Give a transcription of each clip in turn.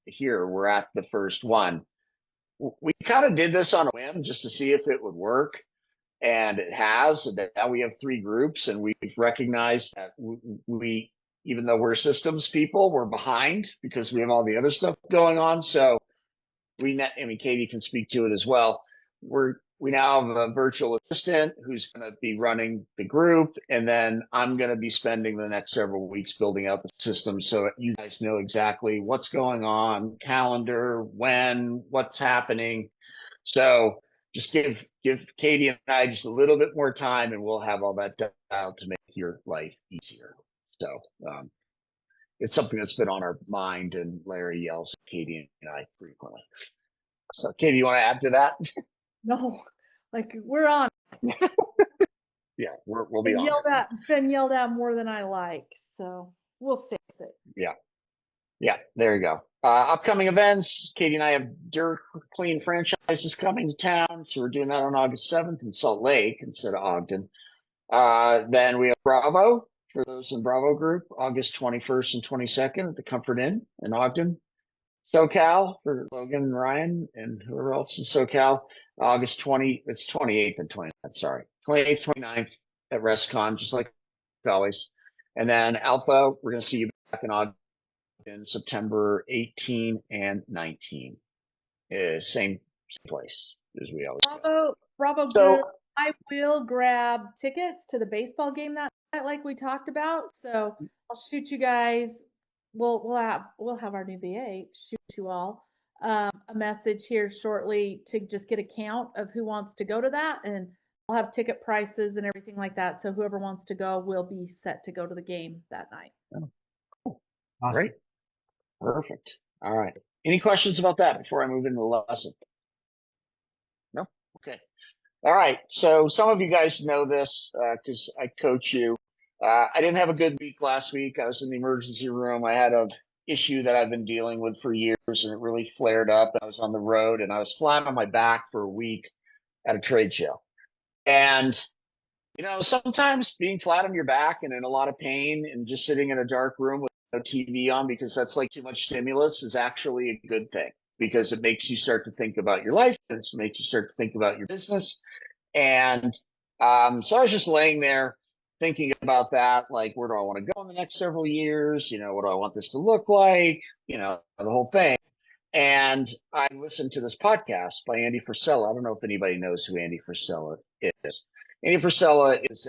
here. We're at the first one. We kind of did this on a whim just to see if it would work, and it has. And now we have three groups, and we've recognized that we even though we're systems people, we're behind because we have all the other stuff going on. So I mean, Katie can speak to it as well. We now have a virtual assistant who's going to be running the group, and then I'm going to be spending the next several weeks building out the system so that you guys know exactly what's going on, calendar, when, what's happening. So just give Katie and I just a little bit more time, and we'll have all that dialed to make your life easier. So it's something that's been on our mind, and Larry yells at Katie and I frequently. So, Katie, you want to add to that? No, like we're on. Yeah, we'll be on. Been yelled at more than I like, so we'll fix it. Yeah, there you go. Upcoming events, Katie and I have Dirt Clean franchises coming to town, so we're doing that on August 7th in Salt Lake instead of Ogden. Then we have Bravo, for those in Bravo group, August 21st and 22nd at the Comfort Inn in Ogden. SoCal for Logan and Ryan and whoever else in SoCal, August 28th and 29th, sorry. 28th, 29th at RestCon, just like always. And then Alpha, we're going to see you back in Ogden September 18 and 19. Same place as we always go. Bravo group. I will grab tickets to the baseball game that night, like we talked about. So I'll shoot you guys. We'll have our new VA shoot you all a message here shortly to just get a count of who wants to go to that, and I'll have ticket prices and everything like that. So whoever wants to go will be set to go to the game that night. Oh, cool. Awesome. Great. Perfect. All right. Any questions about that before I move into the lesson? No? Okay. All right. So some of you guys know this because I coach you. I didn't have a good week last week. I was in the emergency room. I had an issue that I've been dealing with for years, and it really flared up. I was on the road, and I was flat on my back for a week at a trade show. And, you know, sometimes being flat on your back and in a lot of pain and just sitting in a dark room with no TV on because that's like too much stimulus is actually a good thing, because it makes you start to think about your life, and it makes you start to think about your business. And so I was just laying there thinking about that, like, where do I want to go in the next several years? You know, what do I want this to look like? You know, the whole thing. And I listened to this podcast by Andy Frisella. I don't know if anybody knows who Andy Frisella is. Andy Frisella is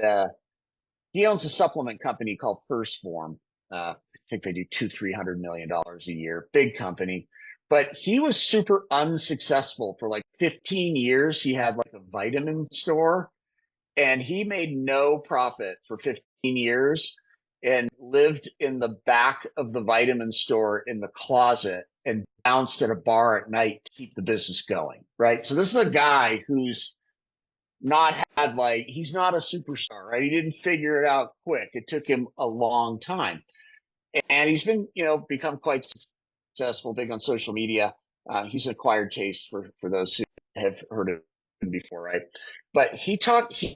he owns a supplement company called First Form. I think they do $200-300 million a year, big company. But he was super unsuccessful for like 15 years. He had like a vitamin store, and he made no profit for 15 years and lived in the back of the vitamin store in the closet and bounced at a bar at night to keep the business going, right? So this is a guy who's not had like, he's not a superstar, right? He didn't figure it out quick. It took him a long time. And he's been, you know, become quite successful, big on social media. He's an acquired taste for those who have heard of him before, right? But he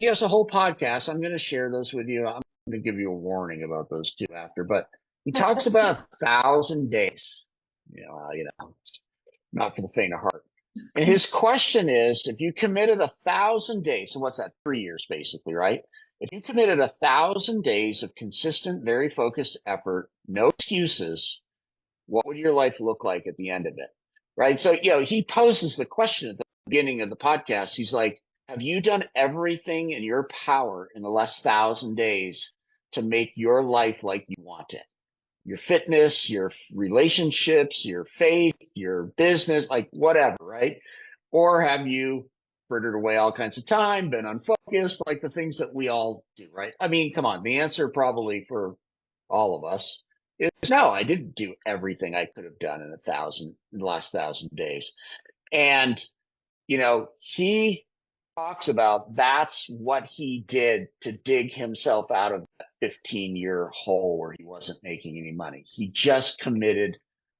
has a whole podcast. I'm going to share those with you. I'm going to give you a warning about those two after, but he talks about 1,000 days. You know, it's not for the faint of heart. And his question is, if you committed 1,000 days, so what's that? 3 years, basically, right? If you committed 1,000 days of consistent, very focused effort, no excuses, what would your life look like at the end of it? Right. So, you know, he poses the question at the beginning of the podcast. He's like, have you done everything in your power in the last 1,000 days to make your life like you want it? Your fitness, your relationships, your faith, your business, like whatever, right? Or have you frittered away all kinds of time, been unfocused, like the things that we all do, right? I mean, come on, the answer probably for all of us is no, I didn't do everything I could have done in the last 1,000 days. And, you know, he talks about that's what he did to dig himself out of that 15-year hole where he wasn't making any money. He just committed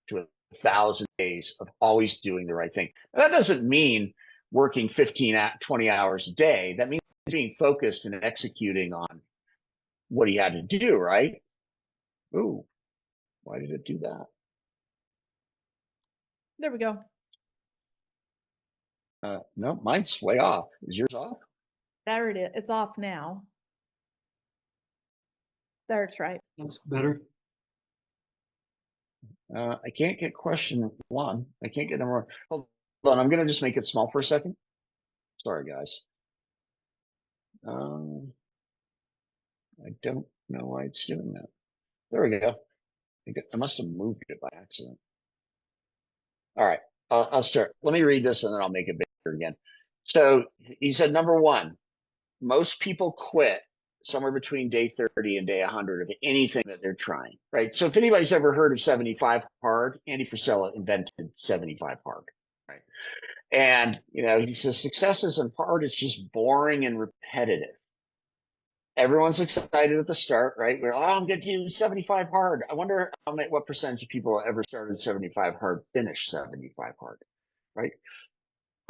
to 1,000 days of always doing the right thing. That doesn't mean working 20 hours a day. That means being focused and executing on what he had to do, right? Ooh, why did it do that? There we go. No, mine's way off. Is yours off? There it is. It's off now. There, it's right. That's better. I can't get question 1. I can't get number 1. Hold on, I'm gonna just make it small for a second. Sorry, guys. I don't know why it's doing that. There we go. I must have moved it by accident. All right, I'll start. Let me read this and then I'll make it bigger again. So he said, number 1, most people quit somewhere between day 30 and day 100 of anything that they're trying, right? So if anybody's ever heard of 75 hard, Andy Frisella invented 75 hard, right? And, he says success isn't hard, it's just boring and repetitive. Everyone's excited at the start, right? I'm going to do 75 hard. I wonder what percentage of people ever started 75 hard, finished 75 hard, right?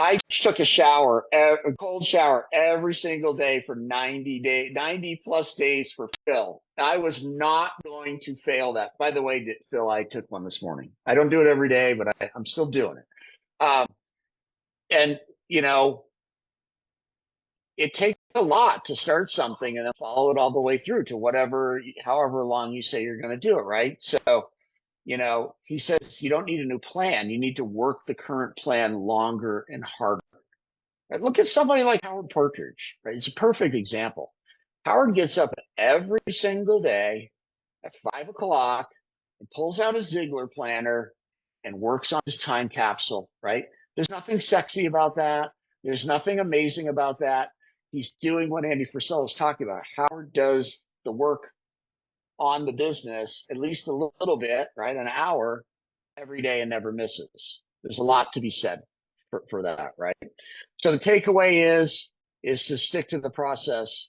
I took a cold shower every single day for 90 plus days for Phil. I was not going to fail that. By the way, Phil, I took one this morning. I don't do it every day, but I'm still doing it. And, it takes a lot to start something and then follow it all the way through to however long you say you're going to do it, right? So, he says you don't need a new plan. You need to work the current plan longer and harder. Right? Look at somebody like Howard Partridge, right? It's a perfect example. Howard gets up every single day at 5 o'clock and pulls out his Ziegler planner and works on his time capsule, right? There's nothing sexy about that. There's nothing amazing about that. He's doing what Andy Frisella is talking about. Howard does the work on the business, at least a little bit, right? An hour every day and never misses. There's a lot to be said for that, right? So the takeaway is to stick to the process,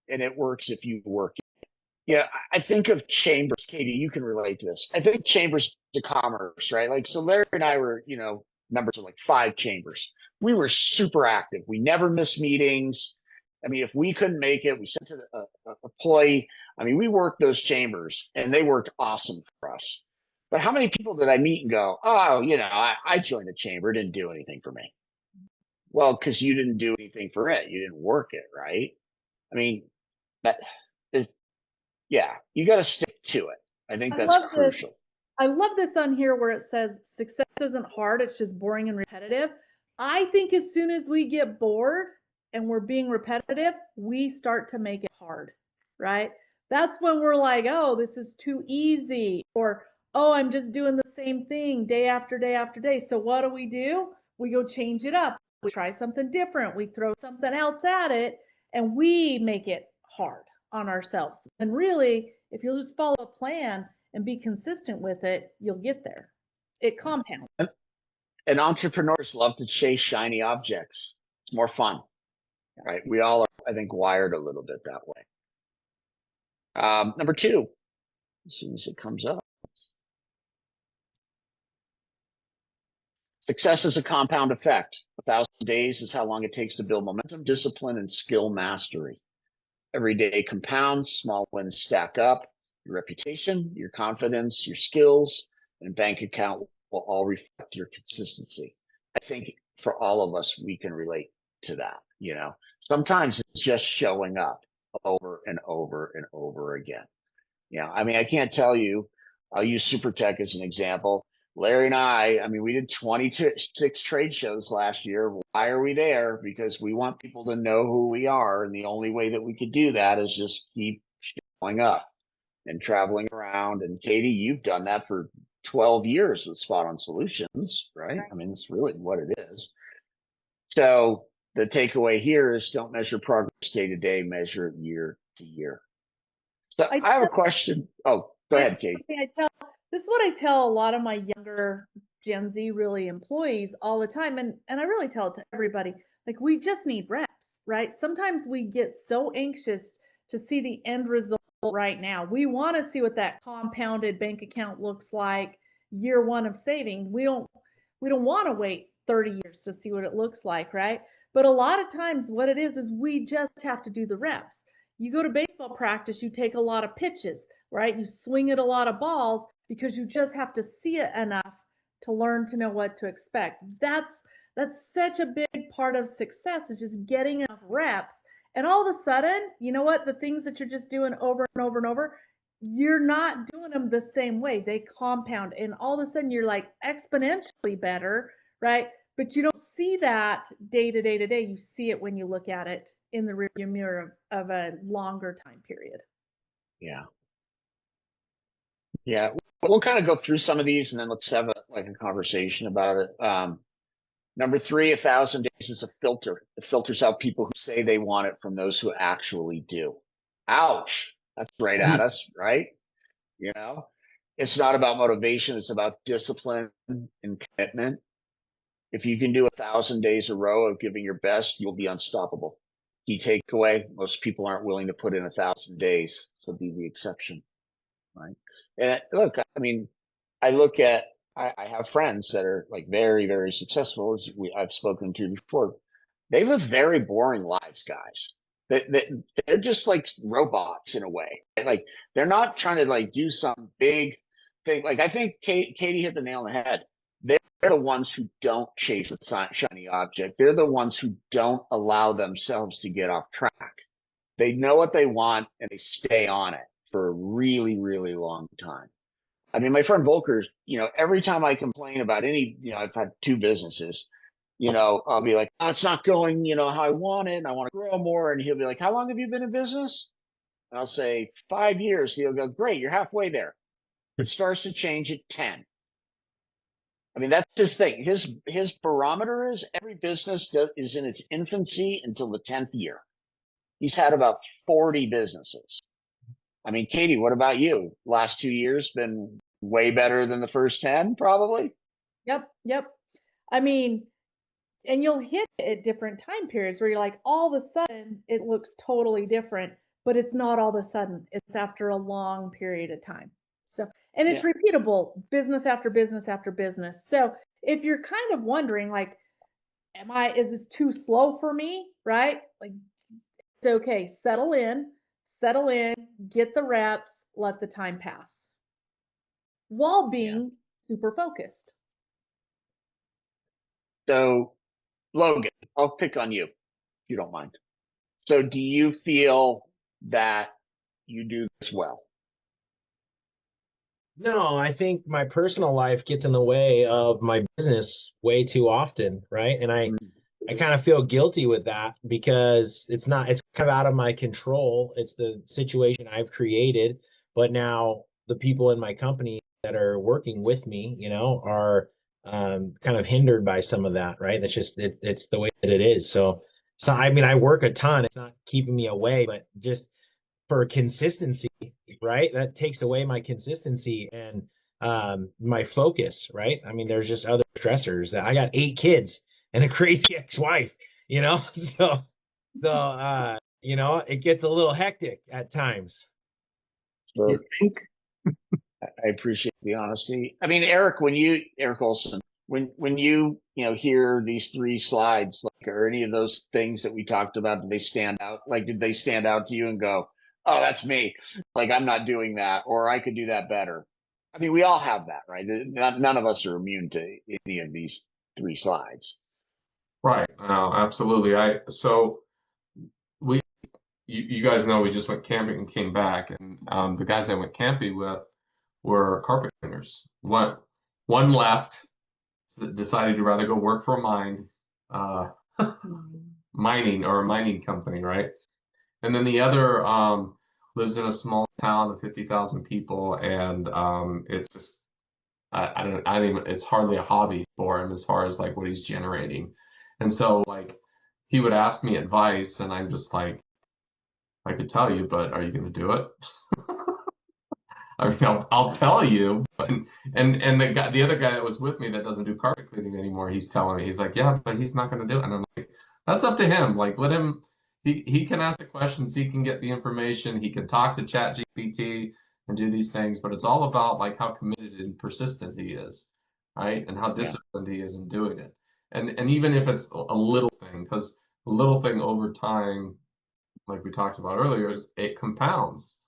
and it works if you work it. Yeah, I think of chambers. Katie, you can relate to this. I think chambers of commerce, right? Like, so Larry and I were, members of like 5 chambers. We were super active. We never missed meetings. I mean, if we couldn't make it, we sent to the employee. I mean, we worked those chambers and they worked awesome for us. But how many people did I meet and go, oh, I joined the chamber, didn't do anything for me? Well, because you didn't do anything for it. You didn't work it, right? I mean, yeah, you got to stick to it. I think that's crucial. I love this on here where it says success isn't hard, it's just boring and repetitive. I think as soon as we get bored and we're being repetitive, we start to make it hard, right? That's when we're like, oh, this is too easy, or, oh, I'm just doing the same thing day after day after day. So what do? We go change it up. We try something different. We throw something else at it, and we make it hard on ourselves. And really, if you'll just follow a plan and be consistent with it, you'll get there. It compounds. And entrepreneurs love to chase shiny objects. It's more fun, right? We all are, I think, wired a little bit that way. Number 2, as soon as it comes up. Success is a compound effect. 1,000 days is how long it takes to build momentum, discipline, and skill mastery. Every day compounds, small wins stack up. Your reputation, your confidence, your skills, and bank account will all reflect your consistency. I think for all of us, we can relate to that. Sometimes it's just showing up over and over and over again. I mean, I can't tell you, I'll use SuperTech as an example. Larry and I mean, we did 26 trade shows last year. Why are we there? Because we want people to know who we are. And the only way that we could do that is just keep showing up and traveling around. And Katie, you've done that for 12 years with Spot On Solutions, right? I mean, it's really what it is. So the takeaway here is don't measure progress day to day, measure it year to year. So I have a question. Oh, go ahead, Katie. This is what I tell a lot of my younger Gen Z really employees all the time. And I really tell it to everybody, like, we just need reps, right? Sometimes we get so anxious to see the end result right now. We want to see what that compounded bank account looks like year 1 of saving. We don't want to wait 30 years to see what it looks like, right? But a lot of times what it is we just have to do the reps. You go to baseball practice, you take a lot of pitches, right? You swing at a lot of balls because you just have to see it enough to learn to know what to expect. That's such a big part of success, is just getting enough reps. And all of a sudden, you know what? The things that you're just doing over and over and over, you're not doing them the same way. They compound, and all of a sudden you're like exponentially better, right? But you don't see that day to day to day. You see it when you look at it in the rearview mirror of a longer time period. Yeah. Yeah. We'll kind of go through some of these and then let's have a conversation about it. Number 3, 1,000 days is a filter. It filters out people who say they want it from those who actually do. Ouch. That's right at us, right? You know, it's not about motivation. It's about discipline and commitment. If you can do 1,000 days a row of giving your best, you'll be unstoppable. Key takeaway: most people aren't willing to put in 1,000 days, so be the exception, right? And look, I mean, I look at, I have friends that are like very, very successful, as I've spoken to before. They live very boring lives, guys. They're just like robots in a way. Like they're not trying to like do some big thing. Like I think Katie hit the nail on the head. They're the ones who don't chase a shiny object. They're the ones who don't allow themselves to get off track. They know what they want and they stay on it for a really, really long time. I mean, my friend Volker, every time I complain about I've had 2 businesses, I'll be like, oh, it's not going, how I want it. And I want to grow more. And he'll be like, how long have you been in business? And I'll say 5 years. He'll go, great, you're halfway there. It starts to change at 10. I mean, that's his thing. His barometer is every business is in its infancy until the 10th year. He's had about 40 businesses. I mean, Katie, what about you? Last 2 years been way better than the first 10, probably? Yep. I mean, and you'll hit it at different time periods where you're like, all of a sudden it looks totally different, but it's not all of a sudden. It's after a long period of time. So, and it's repeatable, business after business after business. So if you're kind of wondering, like, is this too slow for me? Right? Like, it's okay. Settle in, get the reps, let the time pass while being super focused. So, Logan, I'll pick on you if you don't mind. So, do you feel that you do this well? No, I think my personal life gets in the way of my business way too often, right? And I kind of feel guilty with that because it's kind of out of my control. It's the situation I've created, but now the people in my company that are working with me, are kind of hindered by some of that, right? That's just it's the way that it is. So I mean, I work a ton. It's not keeping me away, but just for consistency, right? That takes away my consistency and my focus, right? I mean, there's just other stressors. That I got 8 kids and a crazy ex-wife, so it gets a little hectic at times. Sure. You think? I appreciate the honesty. I mean, Eric Olson, when you hear these 3 slides, like, are any of those things that we talked about, did they stand out? Like, did they stand out to you and go, oh, that's me. Like, I'm not doing that, or I could do that better. I mean, we all have that, right? None of us are immune to any of these 3 slides. Right. Absolutely. You guys know we just went camping and came back, and the guys I went camping with were carpet cleaners. One left, decided to rather go work for a mining company, right? And then the other lives in a small town of 50,000 people, and it's just I don't even, it's hardly a hobby for him as far as like what he's generating. And so like he would ask me advice, and I'm just like, I could tell you, but are you going to do it? I mean, I'll tell you, but, and the other guy that was with me that doesn't do carpet cleaning anymore, he's telling me, he's like, yeah, but he's not going to do it. And I'm like, that's up to him. Like, let him. He can ask the questions, he can get the information, he can talk to ChatGPT and do these things, but it's all about like how committed and persistent he is, right? And how disciplined he is in doing it. And even if it's a little thing, because a little thing over time, like we talked about earlier, it compounds.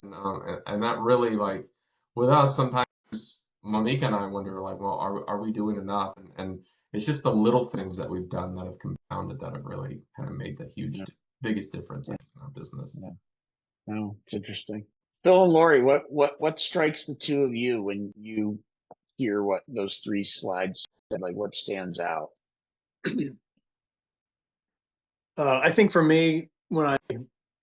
And that really, like, with us, sometimes Monica and I wonder, like, well, are we doing enough? And it's just the little things that we've done that have compounded that have really kind of made the biggest difference in our business. Yeah. No, it's interesting. Phil and Lori, what strikes the two of you when you hear what those three slides said? Like, what stands out? I think for me, when I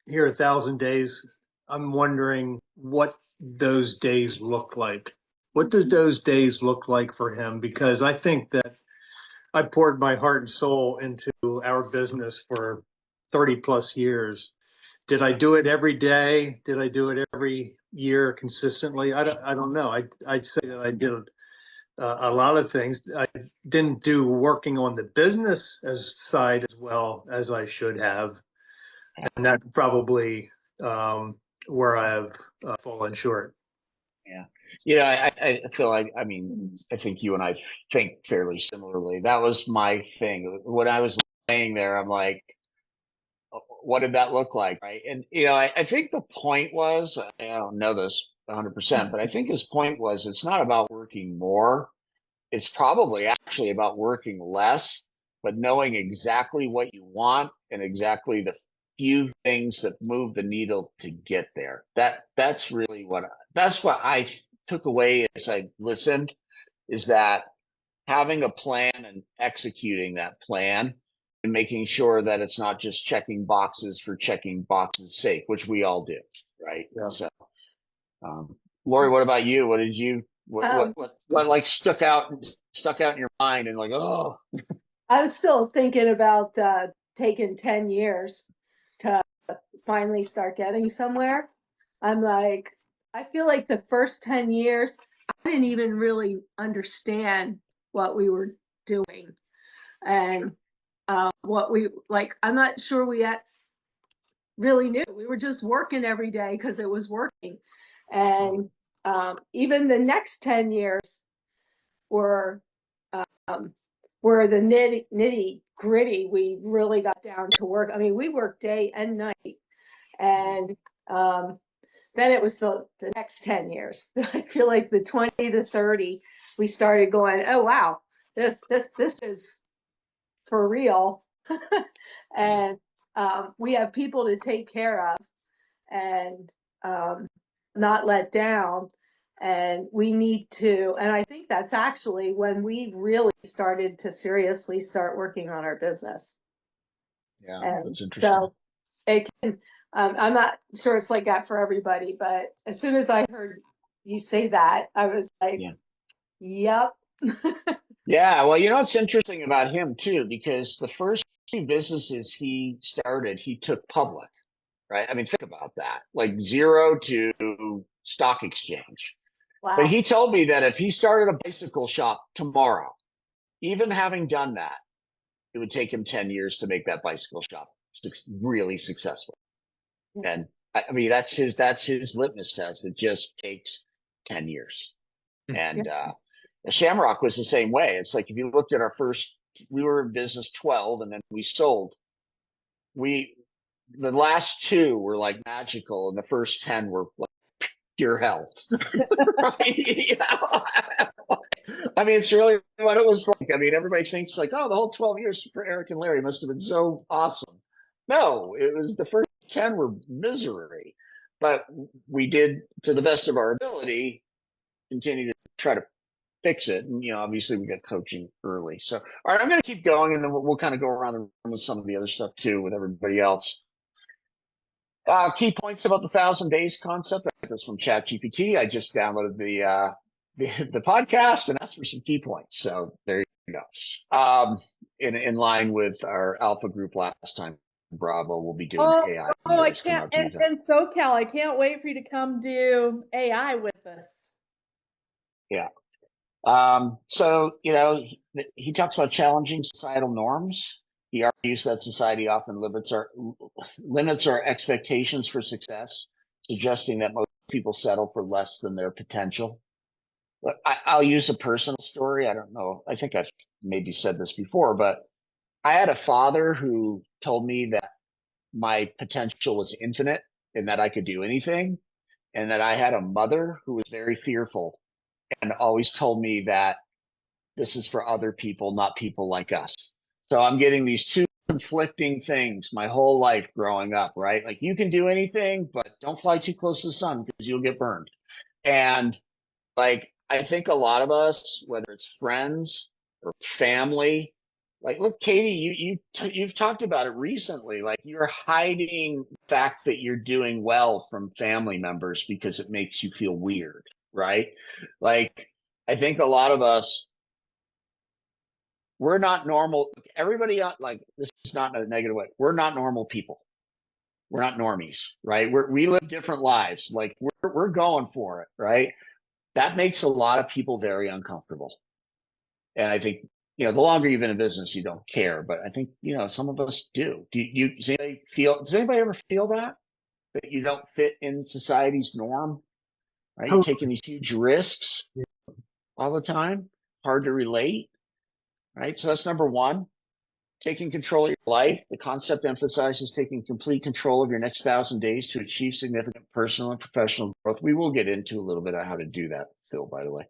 hear 1,000 days, I'm wondering what those days look like. What do those days look like for him? Because I think that I poured my heart and soul into our business for 30 plus years. Did I do it every day? Did I do it every year consistently? I don't know. I'd say that I did a lot of things. I didn't do working on the business side as well as I should have. And that's probably where I've fallen short. Yeah. You know, I feel like, I mean, I think you and I think fairly similarly. That was my thing. When I was laying there, I'm like, what did that look like? Right. And, you know, I think the point was, I don't know this 100%, but I think his point was it's not about working more. It's probably actually about working less, but knowing exactly what you want and exactly the few things that move the needle to get there. That's really that's what I took away as I listened, is that having a plan and executing that plan and making sure that it's not just checking boxes for checking boxes' sake, which we all do, right? Yeah. So, Lori, what about you? What did you what like stuck out in your mind and like, oh, I was still thinking about taking 10 years to finally start getting somewhere. I'm like, I feel like the first 10 years, I didn't even really understand what we were doing and what we like. I'm not sure we really knew. We were just working every day because it was working. And even the next 10 years were the nitty gritty. We really got down to work. I mean, we worked day and night. And then it was the next 10 years. I feel like the 20 to 30, we started going, oh, wow, this is for real. And we have people to take care of and not let down. And we need to, and I think that's actually when we really started to seriously start working on our business. yeah, And that's interesting. so it can, I'm not sure it's like that for everybody, but as soon as I heard you say that, I was like, yep. Yeah, well, you know what's interesting about him too, because the first two businesses he started, he took public, right? I mean, think about that, like zero to stock exchange. But Wow. he told me that if he started a bicycle shop tomorrow, even having done that, it would take him 10 years to make that bicycle shop really successful. And I mean, that's his litmus test. It just takes 10 years. And Shamrock was the same way. It's like if you looked at our first, we were in business 12 and then we sold. The last two were like magical, and the first 10 were like pure hell. Right? You know? I mean, it's really what it was like. I mean, everybody thinks like, oh, the whole 12 years for Eric and Larry must have been so awesome. No, it was the first 10 were misery, but we did, to the best of our ability, continue to try to fix it. And, you know, obviously we got coaching early. So, all right, I'm going to keep going, and then we'll kind of go around the room with some of the other stuff too with everybody else. Key points about the 1,000 days concept. I got this from ChatGPT. I just downloaded the podcast and asked for some key points. So there you go. In line with our alpha group last time, Bravo will be doing AI. Oh, I can't. And SoCal, I can't wait for you to come do AI with us. Yeah. So, you know, he talks about challenging societal norms. He argues that society often limits our expectations for success, suggesting that most people settle for less than their potential. But I'll use a personal story. I don't know. I think I've maybe said this before, but I had a father who told me that my potential was infinite and that I could do anything, and that I had a mother who was very fearful and always told me that this is for other people, not people like us. So I'm getting these two conflicting things my whole life growing up, right? Like you can do anything, but don't fly too close to the sun because you'll get burned. And like, I think a lot of us, whether it's friends or family, like, look, Katie, you've talked about it recently. Like, you're hiding the fact that you're doing well from family members because it makes you feel weird, right? Like, I think a lot of us, we're not normal. Everybody, like, this is not in a negative way. We're not normal people. We're not normies, right? We live different lives. Like, we're going for it, right? That makes a lot of people very uncomfortable. And I think, the longer you've been in business, you don't care. But I think, some of us do. Does anybody ever feel that you don't fit in society's norm, right? You're taking these huge risks all the time, hard to relate, right? So that's number one, taking control of your life. The concept emphasizes taking complete control of your next 1,000 days to achieve significant personal and professional growth. We will get into a little bit of how to do that, Phil, by the way.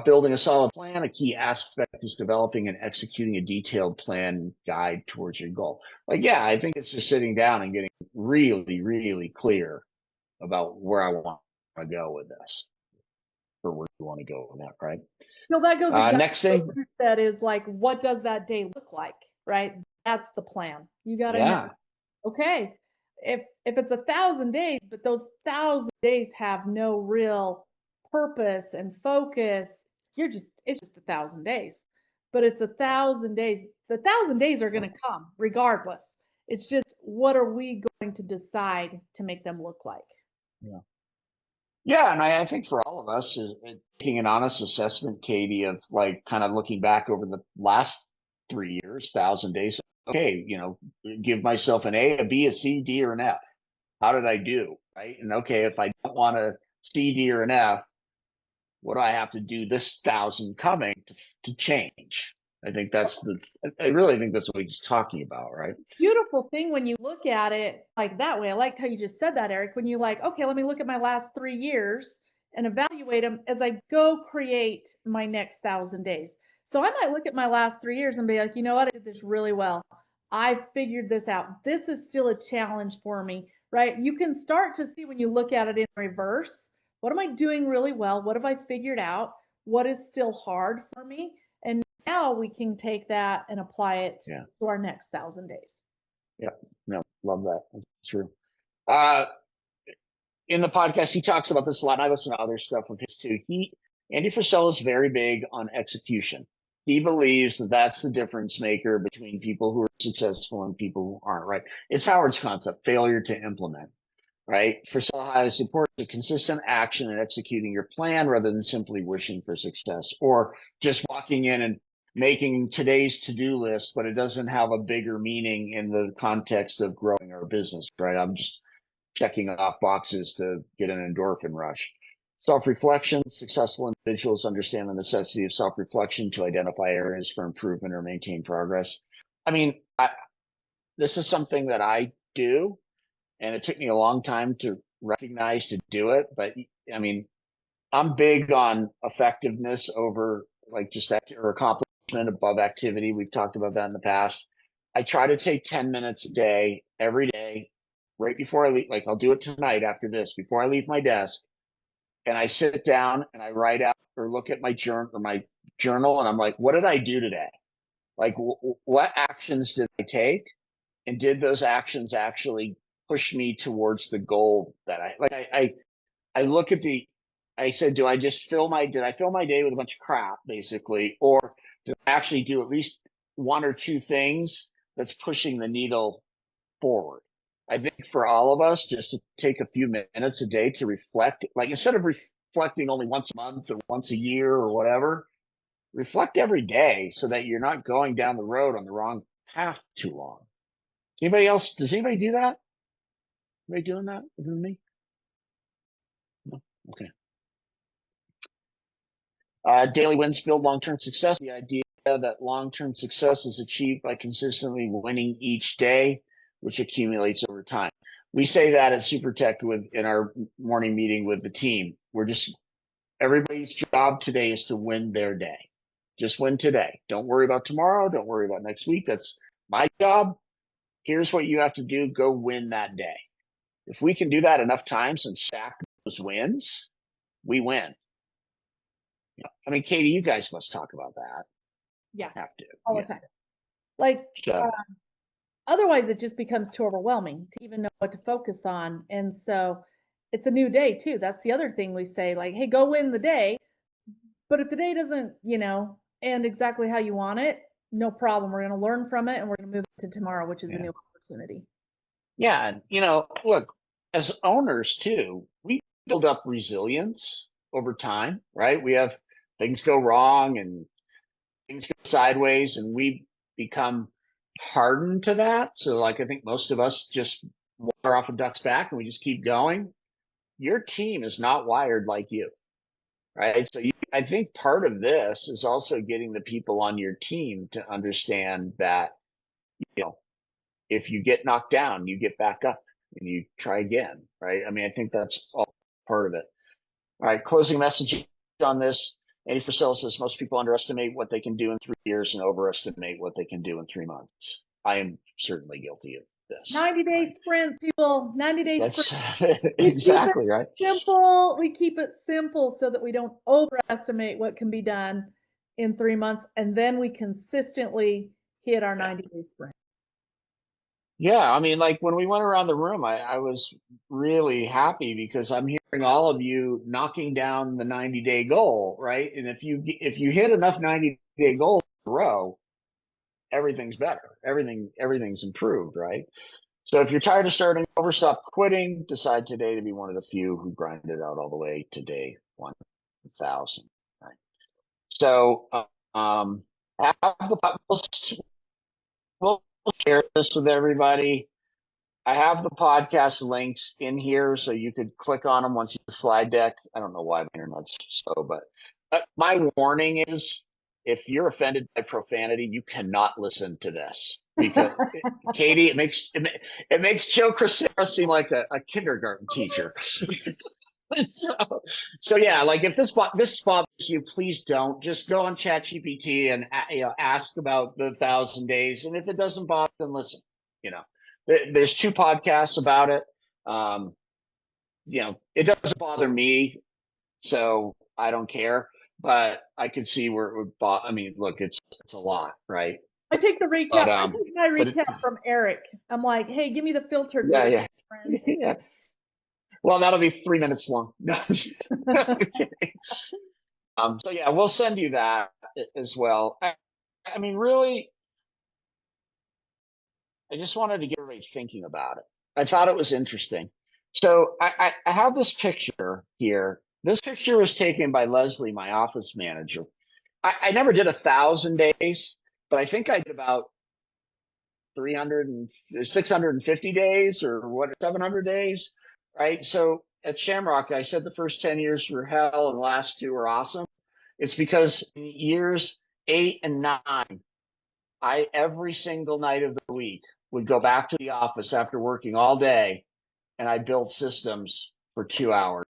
Building a solid plan. A key aspect is developing and executing a detailed plan guide towards your goal. Like, yeah, I think it's just sitting down and getting really, really clear about where I want to go with this, or where you want to go with that, right? No, that goes exactly next thing. what you said is like, what does that day look like, right? That's the plan. You got to Yeah. know, okay, if it's 1,000 days, but those 1,000 days have no real purpose and focus, it's just 1,000 days. But it's 1,000 days. The 1,000 days are going to come regardless. It's just, what are we going to decide to make them look like? Yeah, and I think for all of us is taking an honest assessment, Katie, of like kind of looking back over the last 3 years, 1,000 days. Okay, give myself an A, a B, a C, D, or an F. How did I do? Right? And okay, if I don't want a C, D, or an F, what do I have to do this 1,000 coming to change? I really think that's what he's talking about, right? Beautiful thing when you look at it like that way. I liked how you just said that, Eric. When you like, okay, let me look at my last 3 years and evaluate them as I go create my next 1,000 days. So I might look at my last 3 years and be like, you know what, I did this really well. I figured this out. This is still a challenge for me, right? You can start to see when you look at it in reverse. What am I doing really well? What have I figured out? What is still hard for me? And now we can take that and apply it to our next 1,000 days. Yeah, no, love that. That's true. In the podcast, he talks about this a lot. And I listen to other stuff of his too. Andy Frisella is very big on execution. He believes that that's the difference maker between people who are successful and people who aren't, right? It's Howard's concept, failure to implement, right? Frisella has supports a consistent action and executing your plan rather than simply wishing for success or just walking in and making today's to-do list, but it doesn't have a bigger meaning in the context of growing our business, right? I'm just checking off boxes to get an endorphin rush. Self-reflection. Successful individuals understand the necessity of self-reflection to identify areas for improvement or maintain progress. I mean, this is something that I do, and it took me a long time to recognize to do it. But I mean, I'm big on effectiveness over like just or accomplishment above activity. We've talked about that in the past. I try to take 10 minutes a day, every day, right before I leave. Like I'll do it tonight after this, before I leave my desk. And I sit down and I write out or look at my journal and I'm like, what did I do today? Like what actions did I take? And did those actions actually push me towards the goal that I look at I said, did I fill my day with a bunch of crap basically? Or did I actually do at least one or two things that's pushing the needle forward? I think for all of us, just to take a few minutes a day to reflect, like instead of reflecting only once a month or once a year or whatever, reflect every day so that you're not going down the road on the wrong path too long. Does anybody do that? Anybody doing that other than me? No? Okay. Daily wins build long-term success. The idea that long-term success is achieved by consistently winning each day, which accumulates over time. We say that at SuperTech in our morning meeting with the team. Everybody's job today is to win their day. Just win today. Don't worry about tomorrow. Don't worry about next week. That's my job. Here's what you have to do. Go win that day. If we can do that enough times and stack those wins, we win. I mean, Katie, you guys must talk about that. Yeah, Have to. all Yeah. the time. Like, So, otherwise it just becomes too overwhelming to even know what to focus on. And so it's a new day too. That's the other thing we say, like, hey, go win the day. But if the day doesn't, end exactly how you want it, no problem. We're going to learn from it and we're going to move to tomorrow, which is a Yeah. new opportunity. yeah, and look, as owners too, we build up resilience over time, right? We have things go wrong and things go sideways, and we become hardened to that. So, like, I think most of us just water off a duck's back and we just keep going. Your team is not wired like you, right? So, I think part of this is also getting the people on your team to understand that, if you get knocked down, you get back up and you try again, right? I mean, I think that's all part of it. All right, closing message on this. Andy Frisella says most people underestimate what they can do in 3 years and overestimate what they can do in 3 months. I am certainly guilty of this. 90-day sprints, people. 90-day That's sprints. exactly right. Simple. We keep it simple so that we don't overestimate what can be done in 3 months, and then we consistently hit our 90-day sprint. Yeah, I mean, like when we went around the room, I was really happy because I'm hearing all of you knocking down the 90-day goal, right? And if you hit enough 90-day goals in a row, everything's better. Everything's improved, right? So if you're tired of starting over, stop quitting. Decide today to be one of the few who grinded out all the way to day 1,000. Right? So we'll share this with everybody. I have the podcast links in here, so you could click on them once you the slide deck. I don't know why my internet's slow, but my warning is, if you're offended by profanity, you cannot listen to this because Katie, it makes Joe Crisera seem like a kindergarten teacher. So yeah, like if this bothers you, please don't. Just go on ChatGPT and ask about the 1,000 days, and if it doesn't bother, then listen. There's 2 podcasts about it. It doesn't bother me, so I don't care. But I could see where it would bother. I mean, look, it's a lot, right? I take the recap. But, I take my recap from Eric. I'm like, hey, give me the filtered yeah. friends. Yeah. Well, that'll be 3 minutes long. No, so yeah, we'll send you that as well. I mean, really, I just wanted to get everybody thinking about it. I thought it was interesting. So I have this picture here. This picture was taken by Leslie, my office manager. I never did 1,000 days, but I think I did about 650 days or 700 days, right? So at Shamrock, I said the first 10 years were hell and the last 2 were awesome. It's because in years 8 and 9, I every single night of the week would go back to the office after working all day, and I built systems for 2 hours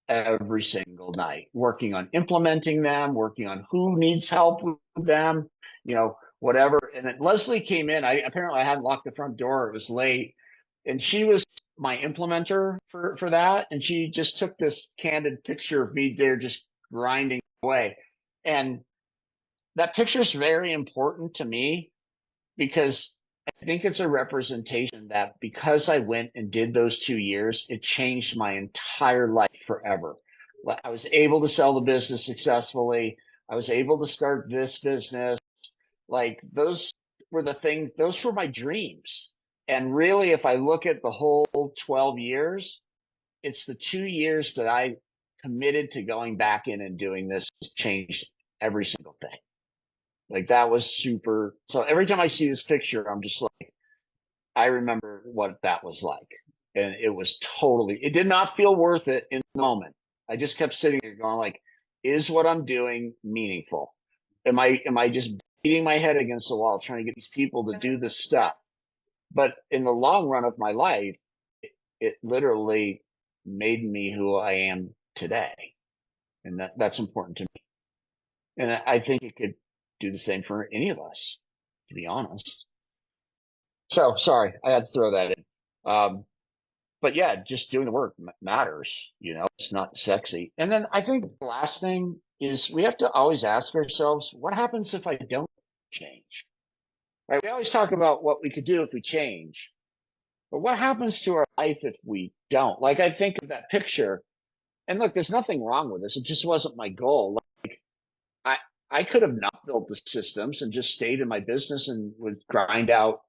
every single night, working on implementing them, working on who needs help with them, whatever. And then Leslie came in. Apparently I hadn't locked the front door. It was late, and she was my implementer for that. And she just took this candid picture of me there just grinding away. And that picture is very important to me because I think it's a representation that because I went and did those 2 years, it changed my entire life forever. I was able to sell the business successfully. I was able to start this business. Like those were my dreams. And really, if I look at the whole 12 years, it's the 2 years that I committed to going back in and doing this has changed every single thing. Like that was super. So every time I see this picture, I'm just like, I remember what that was like. And it did not feel worth it in the moment. I just kept sitting there going like, is what I'm doing meaningful? Am I just beating my head against the wall trying to get these people to do this stuff? But in the long run of my life, it literally made me who I am today. And that's important to me. And I think it could do the same for any of us, to be honest. So sorry, I had to throw that in. But yeah, just doing the work matters, it's not sexy. And then I think the last thing is we have to always ask ourselves, what happens if I don't change? Right? We always talk about what we could do if we change, but what happens to our life if we don't? Like, I think of that picture, and look, there's nothing wrong with this. It just wasn't my goal. Like, I could have not built the systems and just stayed in my business and would grind out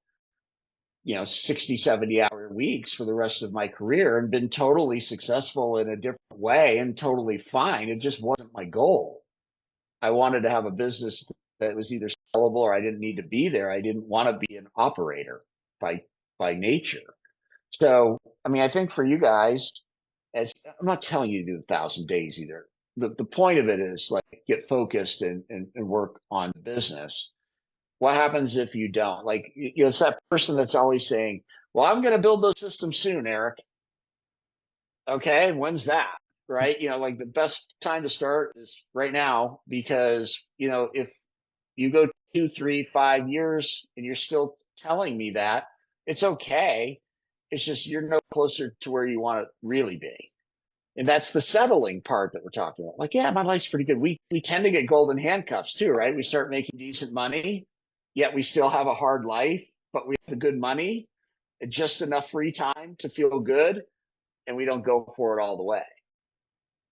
60, 70-hour weeks for the rest of my career and been totally successful in a different way and totally fine. It just wasn't my goal. I wanted to have a business that was either sellable or I didn't need to be there. I didn't want to be an operator by nature. So, I mean, I think for you guys, I'm not telling you to do 1,000 days either. The point of it is like get focused and work on the business. What happens if you don't? Like, it's that person that's always saying, well, I'm going to build those systems soon, Eric. Okay, when's that? Right? Like the best time to start is right now, because, if you go 2, 3, 5 years and you're still telling me that, it's okay. It's just you're no closer to where you want to really be. And that's the settling part that we're talking about. Like, yeah, my life's pretty good. We tend to get golden handcuffs too, right? We start making decent money. Yet we still have a hard life, but we have the good money and just enough free time to feel good, and we don't go for it all the way.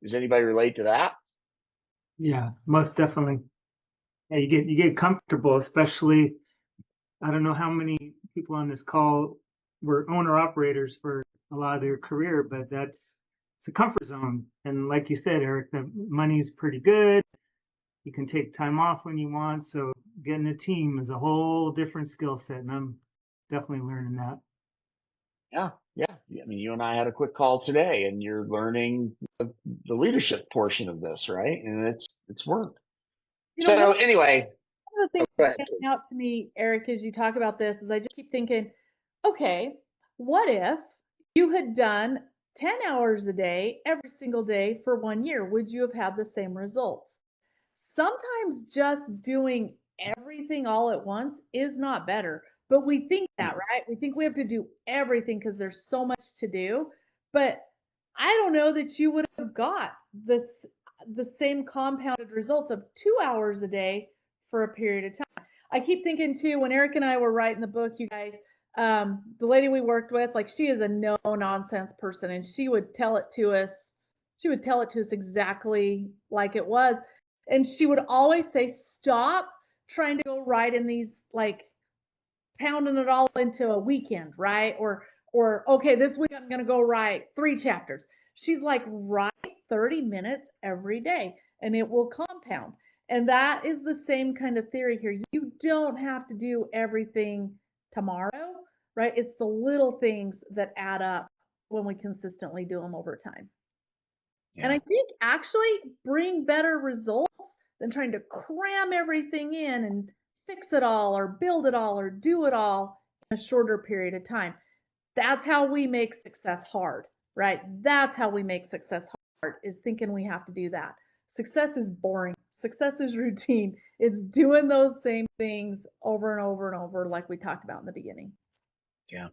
Does anybody relate to that? Yeah, most definitely. Yeah, you get comfortable, especially, I don't know how many people on this call were owner operators for a lot of their career, but it's a comfort zone. And like you said, Eric, the money's pretty good. You can take time off when you want. So getting a team is a whole different skill set, and I'm definitely learning that. Yeah. I mean, you and I had a quick call today, and you're learning the leadership portion of this, right? And it's work. So anyway, one of the things go that ahead. stands out to me, Eric, as you talk about this, is I just keep thinking, okay, what if you had done 10 hours a day every single day for 1 year? Would you have had the same results? Sometimes just doing everything all at once is not better, but we think that, right? We think we have to do everything because there's so much to do. But I don't know that you would have got the same compounded results of 2 hours a day for a period of time. I keep thinking too, when Eric and I were writing the book, you guys, the lady we worked with, like, she is a no nonsense person, and she would tell it to us. She would tell it to us exactly like it was. And she would always say, stop trying to go write in these, like, pounding it all into a weekend, right? Or okay, this week I'm going to go write 3 chapters. She's like, write 30 minutes every day and it will compound. And that is the same kind of theory here. You don't have to do everything tomorrow, right? It's the little things that add up when we consistently do them over time. And I think actually bring better results than trying to cram everything in and fix it all or build it all or do it all in a shorter period of time. That's how we make success hard, right? That's how we make success hard, is thinking we have to do that. Success is boring. Success is routine. It's doing those same things over and over and over, like we talked about in the beginning. Yeah.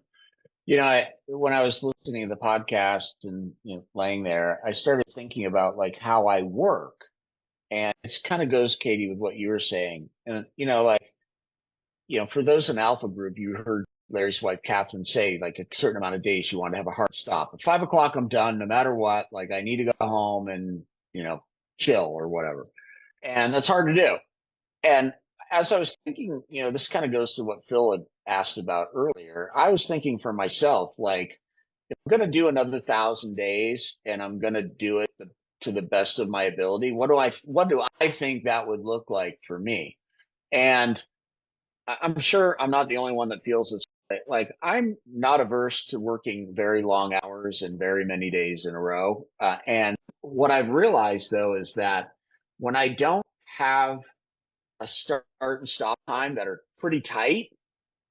When I was listening to the podcast and laying there, I started thinking about like how I work, and it kind of goes, Katie, with what you were saying. And for those in Alpha Group, you heard Larry's wife Catherine say like a certain amount of days you want to have a hard stop. At 5 o'clock, I'm done, no matter what. Like I need to go home and chill or whatever, and that's hard to do. And as I was thinking, this kind of goes to what Phil had asked about earlier. I was thinking for myself, like, if I'm going to do another 1,000 days and I'm going to do it to the best of my ability, what do I think that would look like for me? And I'm sure I'm not the only one that feels this way. Like, I'm not averse to working very long hours and very many days in a row. And what I've realized, though, is that when I don't have a start and stop time that are pretty tight,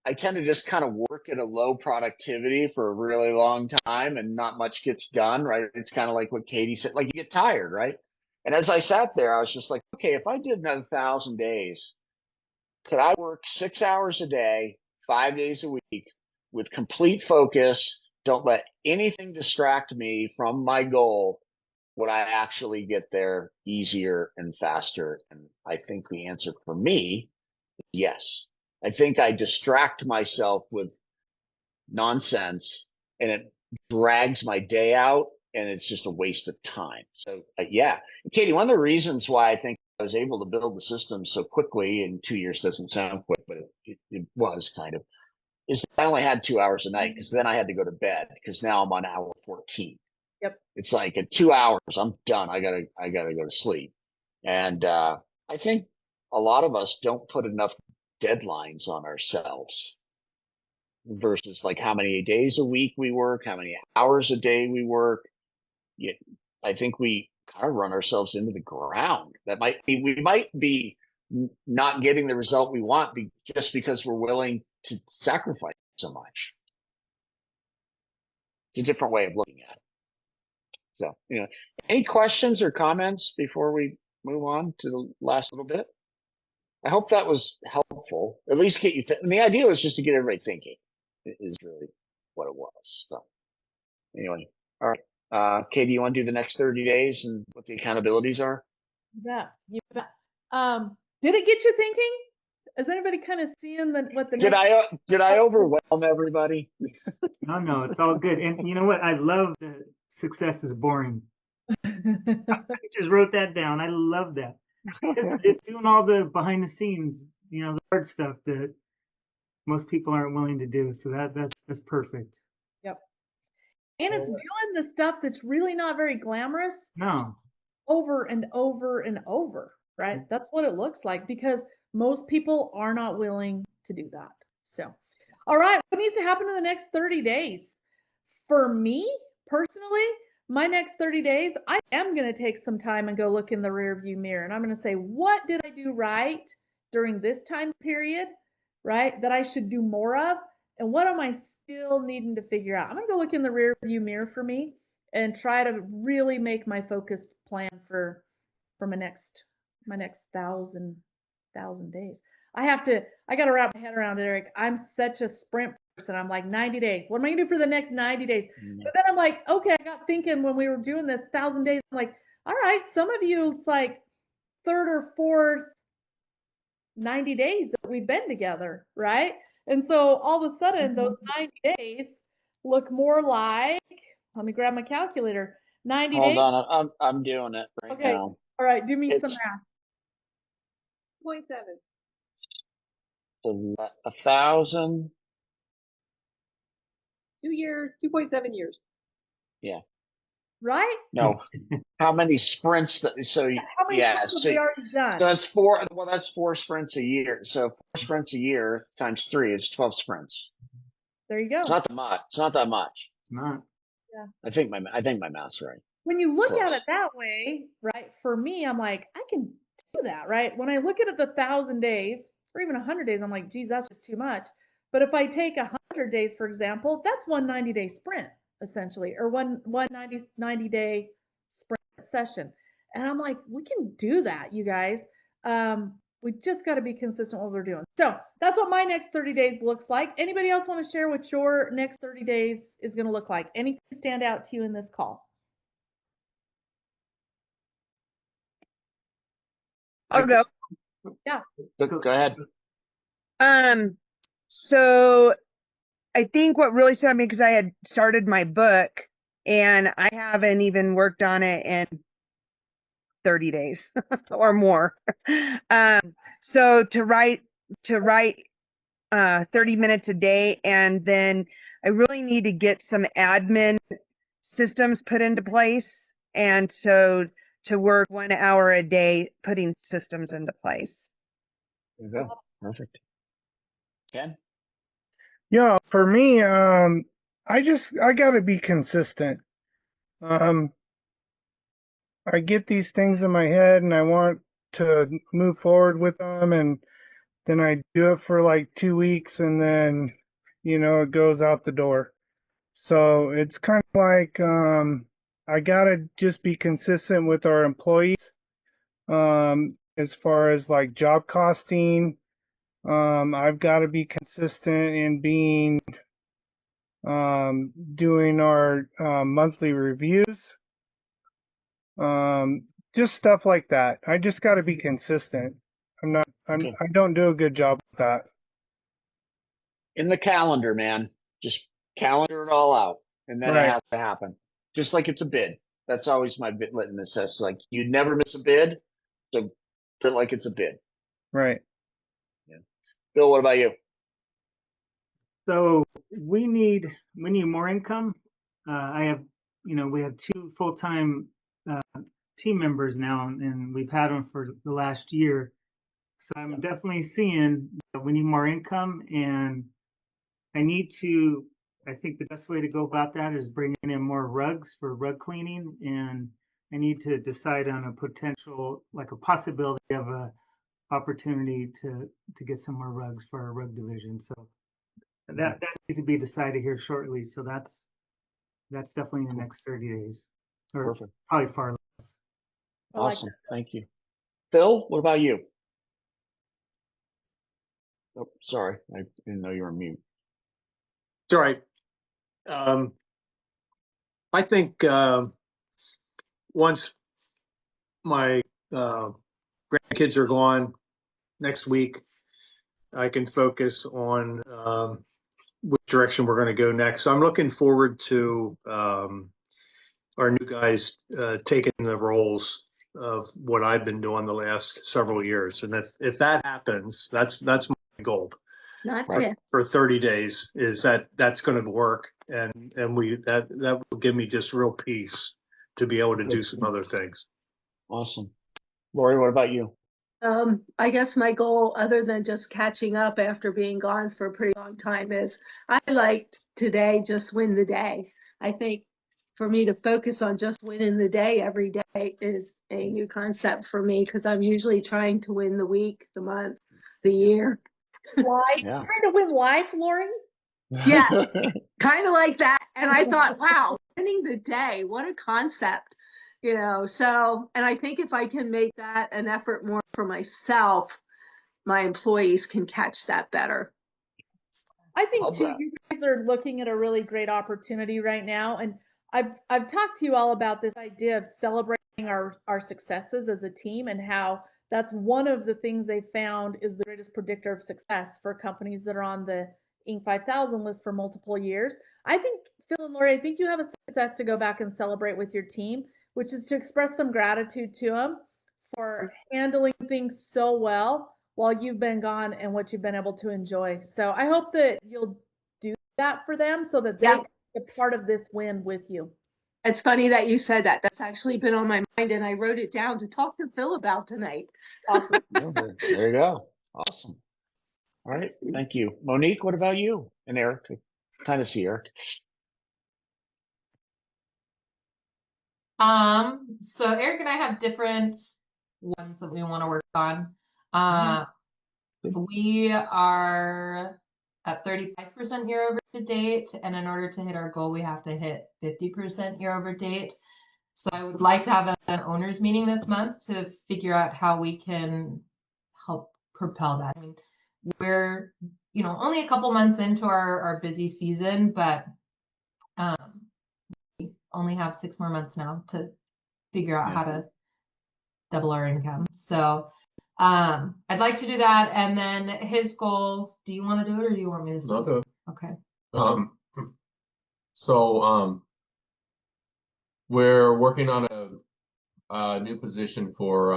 I tend to just kind of work at a low productivity for a really long time and not much gets done, right? It's kind of like what Katie said, like you get tired, right? And as I sat there, I was just like, okay, if I did another 1,000 days, could I work 6 hours a day, 5 days a week with complete focus? Don't let anything distract me from my goal. Would I actually get there easier and faster? And I think the answer for me is yes. I think I distract myself with nonsense and it drags my day out and it's just a waste of time. So yeah, Katie, one of the reasons why I think I was able to build the system so quickly in 2 years doesn't sound quick, but it was kind of, is that I only had 2 hours a night because then I had to go to bed because now I'm on hour 14. Yep. It's like at 2 hours, I'm done. I gotta go to sleep. And I think a lot of us don't put enough deadlines on ourselves versus like how many days a week we work, how many hours a day we work. Yeah, I think we kind of run ourselves into the ground. That might be, we might be not getting the result we want just because we're willing to sacrifice so much. It's a different way of looking at it. So, any questions or comments before we move on to the last little bit? I hope that was helpful. At least get you and the idea was just to get everybody thinking is really what it was. So anyway, all right. Katie, you want to do the next 30 days and what the accountabilities are? Yeah, you bet. Did it get you thinking? Is anybody kind of seeing what the Did next? did I overwhelm everybody? No, it's all good. And you know what? I love that success is boring. I just wrote that down. I love that. It's doing all the behind the scenes, the hard stuff that most people aren't willing to do. So that's perfect. Yep. And it's doing the stuff that's really not very glamorous No. over and over and over, right? That's what it looks like because most people are not willing to do that. So, all right, what needs to happen in the next 30 days? For me personally, my next 30 days, I am going to take some time and go look in the rearview mirror. And I'm going to say, what did I do right during this time period, right? That I should do more of? And what am I still needing to figure out? I'm going to go look in the rearview mirror for me and try to really make my focused plan for my next 1,000 days. I got to wrap my head around it, Eric. I'm such a sprint person. I'm like 90 days. What am I gonna do for the next 90 days? But then I'm like, okay, I got thinking when we were doing this 1,000 days, I'm like, all right, some of you, it's like third or fourth 90 days that we've been together, right? And so all of a sudden those 90 days look more like, let me grab my calculator. 90 Hold days. on, I'm doing it right Okay. now. All right, do me some It's- math. 0.7. So 1,000. 2 years, 2.7 years. Right? No, how many sprints? So How many yeah, sprints have so we already done? that's four. Well, that's 4 sprints a year. So 4 sprints a year times 3 is 12 sprints. There you go. It's not that much. It's not that much. It's not. I think my math's right. When you look at Close. it that way, right? For me, I'm like, I can do that, right? When I look at it the 1,000 days or even 100 days, I'm like, geez, that's just too much. But if I take 100 days, for example, that's one 90-day sprint essentially, or one 90-day sprint session. And I'm like, we can do that, you guys. We just got to be consistent with what we're doing. So that's what my next 30 days looks like. Anybody else want to share what your next 30 days is going to look like? Anything stand out to you in this call? I'll go. Go ahead. So I think what really set me, because I had started my book and I haven't even worked on it in 30 days or more. So to write 30 minutes a day, and then I really need to get some admin systems put into place. And so to work 1 hour a day, putting systems into place. There you go. Perfect. Ken? Yeah, for me, I gotta be consistent. I get these things in my head and I want to move forward with them, and then I do it for like 2 weeks and then, it goes out the door. So it's kind of like, I gotta just be consistent with our employees as far as like job costing. I've got to be consistent in being doing our monthly reviews. Just stuff like that. I just got to be consistent. Okay. I don't do a good job with that. In the calendar, man. Just calendar it all out, and then it Right. has to happen. Just like it's a bid. That's always my bid litmus test. Like you'd never miss a bid, so treat it like it's a bid. Right. Bill, what about you? So we need more income. I have, we have 2 full-time team members now, and we've had them for the last year. So I'm definitely seeing that we need more income, and I think the best way to go about that is bringing in more rugs for rug cleaning, and I need to decide on a potential, like a possibility of a opportunity to get some more rugs for our rug division. So that needs to be decided here shortly. So that's definitely in the next 30 days, or Perfect. probably far less. I like Awesome. Thank you. Phil, what about you? Oh, sorry. I didn't know you were mute. It's all right. I think once my grandkids are gone next week, I can focus on which direction we're going to go next. So I'm looking forward to our new guys taking the roles of what I've been doing the last several years. And if that happens, that's my goal. Not Right. yet. For 30 days is that's going to work, and that will give me just real peace to be able to do some other things. Awesome. Lori, what about you? I guess my goal, other than just catching up after being gone for a pretty long time, is I liked today just win the day. I think for me to focus on just winning the day every day is a new concept for me, because I'm usually trying to win the week, the month, the year. Life. Yeah. Trying to win life, Lori? Yes. Kind of like that. And I thought, wow, winning the day, what a concept, so, and I think if I can make that an effort more for myself, my employees can catch that better. I think Love too, that. you guys are looking at a really great opportunity right now. And I've talked to you all about this idea of celebrating our successes as a team, and how that's one of the things they found is the greatest predictor of success for companies that are on the Inc. 5000 list for multiple years. I think, Phil and Lori, I think you have a success to go back and celebrate with your team, which is to express some gratitude to them for handling things so well while you've been gone and what you've been able to enjoy. So I hope that you'll do that for them so that they Yeah. can be a part of this win with you. It's funny that you said that. That's actually been on my mind, and I wrote it down to talk to Phil about tonight. Awesome. There you go. Awesome. All right. Thank you. Monique, what about you? And Eric? Kind of see Eric. So Eric and I have different ones that we want to work on. We are at 35% year over to date, and in order to hit our goal, we have to hit 50% year over date. So I would like to have an owners meeting this month to figure out how we can help propel that. I mean, we're, only a couple months into our busy season, but we only have 6 more months now to figure out how to double our income. So I'd like to do that. And then his goal, do you want to do it or do you want me to say? I'll do it. Okay. So we're working on a new position for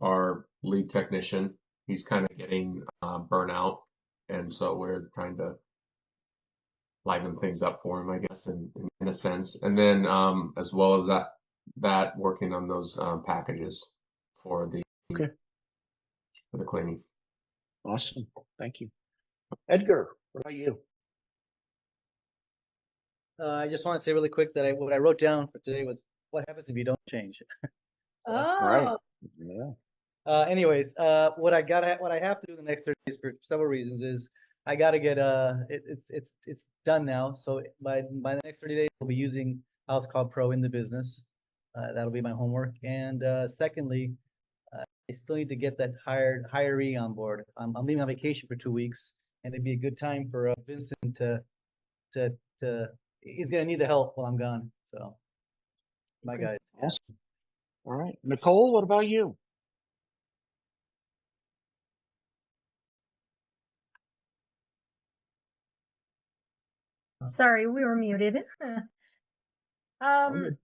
our lead technician. He's kind of getting burnout, and so we're trying to liven things up for him, I guess, in a sense. And then as well as that working on those packages for the for the cleaning. Awesome. Thank you. Edgar, what about you? I just want to say really quick that what I wrote down for today was what happens if you don't change. Right. Yeah. Anyways, what I have to do the next 30 days for several reasons is I got to get it's done now. So by the next 30 days, we'll be using House Call Pro in the business. That'll be my homework. And secondly, I still need to get that hiree on board. I'm leaving on vacation for 2 weeks, and it'd be a good time for Vincent to he's gonna need the help while I'm gone. So, my Okay, guys. awesome. All right, Nicole, what about you? Sorry, we were muted. good.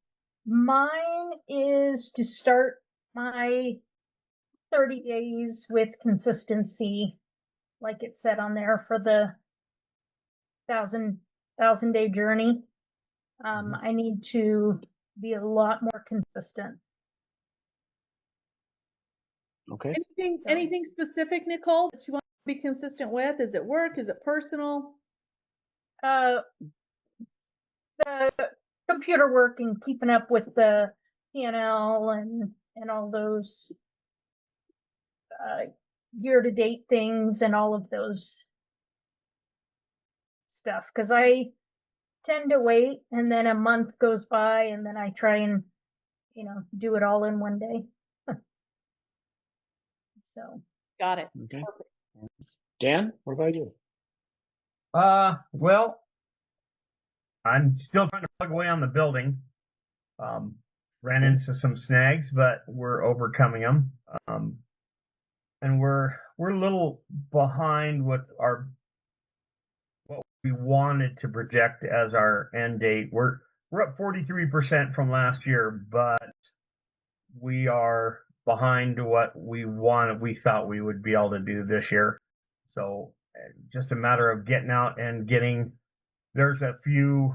Mine is to start my 30 days with consistency, like it said on there for the thousand day journey. I need to be a lot more consistent. Okay. Anything specific, Nicole, that you want to be consistent with? Is it work? Is it personal? The computer work and keeping up with the P&L and all those year-to-date things and all of those stuff, because I tend to wait and then a month goes by and then I try and do it all in one day. So Got it. Okay. Dan, what about you? Well, I'm still trying to plug away on the building. Ran into some snags, but we're overcoming them. And we're a little behind with what we wanted to project as our end date. We're up 43% from last year, but we are behind what we thought we would be able to do this year. So just a matter of getting out and there's a few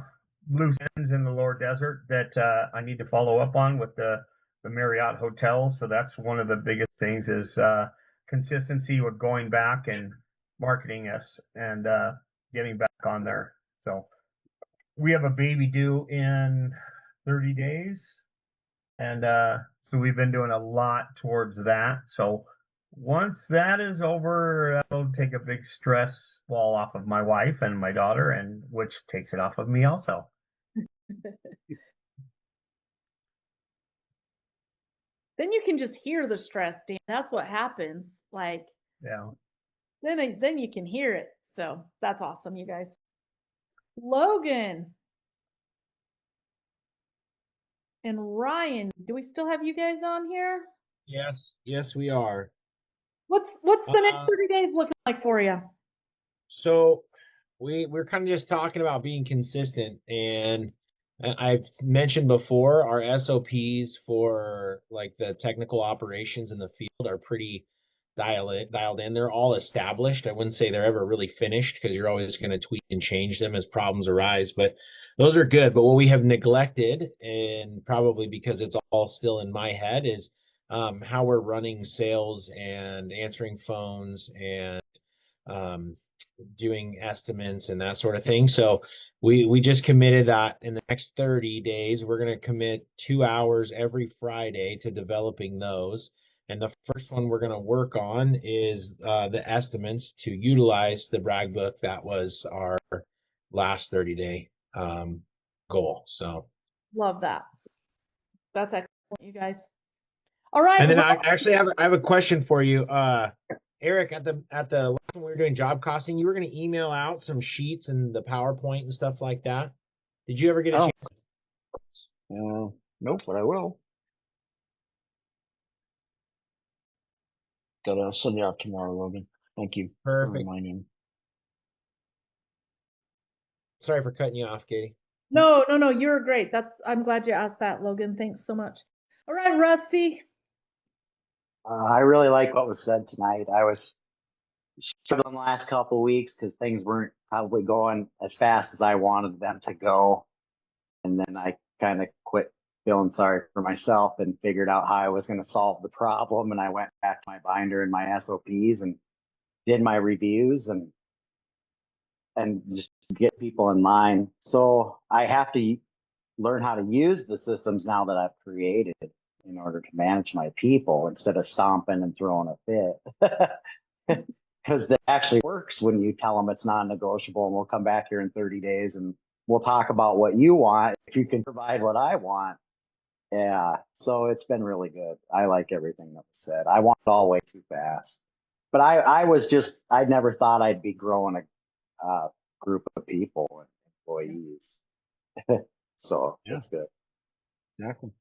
loose ends in the lower desert that I need to follow up on with the Marriott hotels. So that's one of the biggest things is consistency with going back and marketing us and getting back on there. So we have a baby due in 30 days. And so we've been doing a lot towards that. So once that is over, that'll take a big stress ball off of my wife and my daughter, and which takes it off of me also. Then you can just hear the stress, Dan. That's what happens. Like, Yeah. then you can hear it. So that's awesome, you guys. Logan and Ryan, do we still have you guys on here? Yes, we are. What's the next 30 days looking like for you? So we're kind of just talking about being consistent, and I've mentioned before our SOPs for like the technical operations in the field are pretty dialed in. They're all established. I wouldn't say they're ever really finished because you're always going to tweak and change them as problems arise, but those are good. But what we have neglected, and probably because it's all still in my head, is how we're running sales and answering phones and doing estimates and that sort of thing. So we just committed that in the next 30 days, we're going to commit 2 hours every Friday to developing those. And the first one we're going to work on is the estimates to utilize the brag book. That was our last 30-day goal. So Love that. That's excellent, you guys. All right. And then I have a question for you. Eric, at the last time we were doing job costing, you were going to email out some sheets and the PowerPoint and stuff like that. Did you ever get a chance? Nope, but I will. Gotta send you out tomorrow, Logan. Thank you for Perfect. reminding. Sorry for cutting you off, Katie. No, you're great. I'm glad you asked that, Logan. Thanks so much. All right, Rusty. I really like what was said tonight. I was struggling the last couple of weeks because things weren't probably going as fast as I wanted them to go. And then I kind of quit feeling sorry for myself and figured out how I was going to solve the problem. And I went back to my binder and my SOPs and did my reviews and just get people in line. So I have to learn how to use the systems now that I've created in order to manage my people instead of stomping and throwing a fit. Because that actually works when you tell them it's non-negotiable and we'll come back here in 30 days and we'll talk about what you want. If you can provide what I want, Yeah, so it's been really good. I like everything that was said. I want it all way too fast. But I never thought I'd be growing a group of people and employees. So Yeah. it's good. Exactly.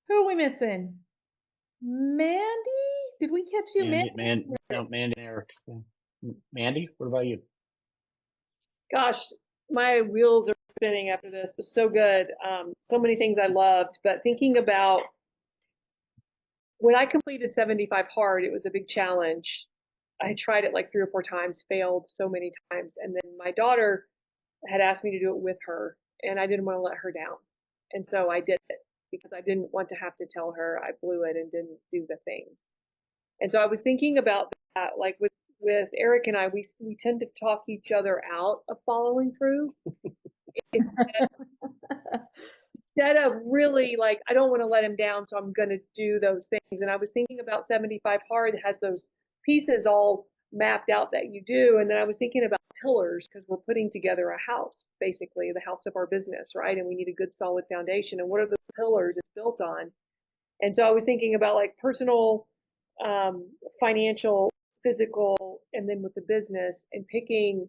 Who are we missing? Mandy? Did we catch you, Mandy? Mandy and Eric. Mandy, what about you? Gosh, my wheels are spinning after this. It was so good. So many things I loved, but thinking about when I completed 75 hard, it was a big challenge. I had tried it like 3 or 4 times, failed so many times. And then my daughter had asked me to do it with her, and I didn't want to let her down. And so I did it because I didn't want to have to tell her I blew it and didn't do the things. And so I was thinking about that, like with Eric and I, we tend to talk each other out of following through. Instead of really like, I don't want to let him down, so I'm going to do those things. And I was thinking about 75 hard has those pieces all mapped out that you do. And then I was thinking about pillars because we're putting together a house, basically the house of our business, right? And we need a good solid foundation. And what are the pillars it's built on? And so I was thinking about like personal, financial, physical, and then with the business, and picking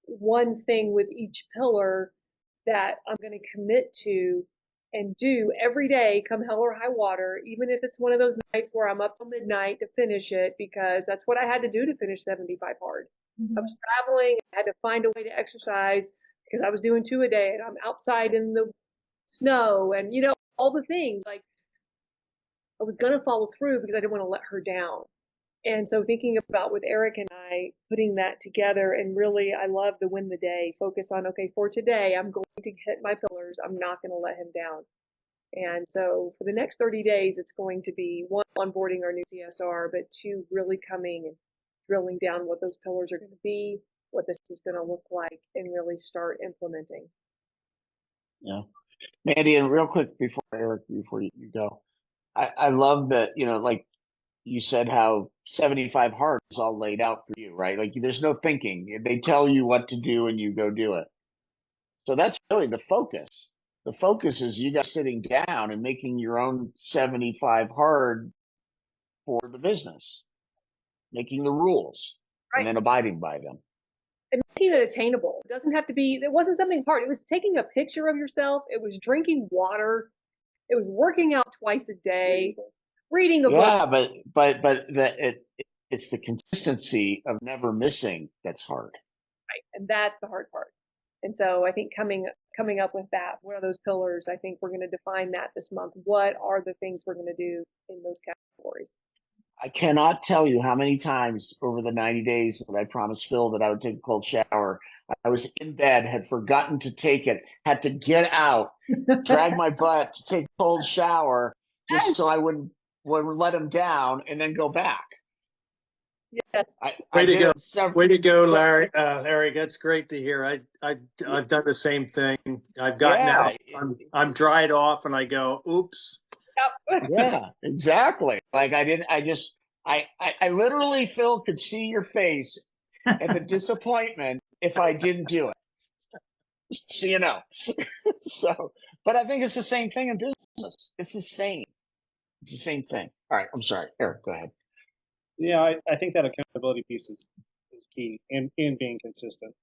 one thing with each pillar that I'm going to commit to and do every day, come hell or high water, even if it's one of those nights where I'm up till midnight to finish it, because that's what I had to do to finish 75 hard. I was traveling, I had to find a way to exercise because I was doing 2 a day and I'm outside in the snow and, all the things. Like, I was going to follow through because I didn't want to let her down. And so thinking about with Eric and I putting that together, and really I love the win the day, focus on, okay, for today, I'm going to hit my pillars. I'm not going to let him down. And so for the next 30 days, it's going to be 1, onboarding our new CSR, but 2, really coming and drilling down what those pillars are going to be, what this is going to look like, and really start implementing. Yeah. Mandy, and real quick before Eric, before you go, I love that, like you said, how 75 hard is all laid out for you, right? Like there's no thinking. They tell you what to do and you go do it. So that's really the focus. The focus is you guys sitting down and making your own 75 hard for the business, making the rules and then abiding by them. And making it attainable. It doesn't have to be, it wasn't something hard. It was taking a picture of yourself. It was drinking water. It was working out twice a day, reading a book. Yeah, but it's the consistency of never missing that's hard. Right. And that's the hard part. And so I think coming up with that, what are those pillars? I think we're going to define that this month. What are the things we're going to do in those categories? I cannot tell you how many times over the 90 days that I promised Phil that I would take a cold shower. I was in bed, had forgotten to take it, had to get out, drag my butt to take a cold shower just so I wouldn't let him down and then go back. Yes. Way to go, Larry. Larry, that's great to hear. I've done the same thing. I've gotten out. I'm dried off, and I go, oops. Yep. Yeah, exactly. Like I literally, Phil, could see your face and the disappointment if I didn't do it. So So, but I think it's the same thing in business. It's the same. It's the same thing. All right. I'm sorry, Eric. Go ahead. Yeah, I think that accountability piece is key in being consistent.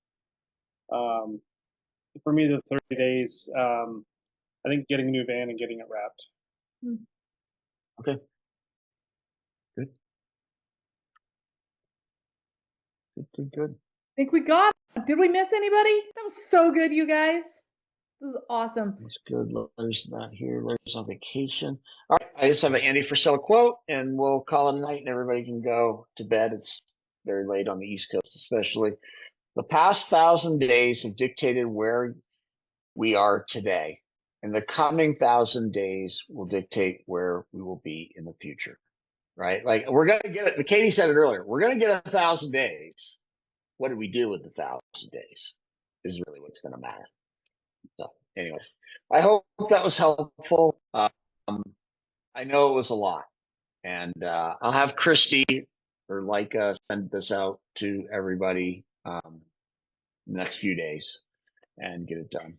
For me, the 30 days, I think getting a new van and getting it wrapped. Okay. Good. Good. I think we got it. Did we miss anybody? That was so good, you guys. This is awesome. That's good. Larry's not here. Larry's on vacation. All right. I just have an Andy Frisella quote, and we'll call it a night, and everybody can go to bed. It's very late on the East Coast, especially. The past 1,000 days have dictated where we are today, and the coming 1,000 days will dictate where we will be in the future. Right? Like we're gonna get it. Katie said it earlier. We're gonna get 1,000 days. What do we do with the 1,000 days? Is really what's going to matter. So anyway, I hope that was helpful. I know it was a lot, and I'll have Christy or Leica send this out to everybody the next few days and get it done.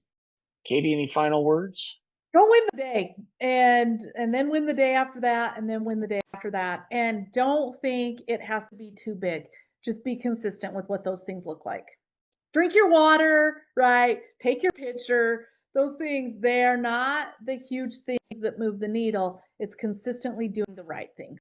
Katie, any final words? go win the day, and then win the day after that, and then win the day after that. And don't think it has to be too big. Just be consistent with what those things look like. Drink your water, right? Take your picture. Those things, they're not the huge things that move the needle. It's consistently doing the right thing.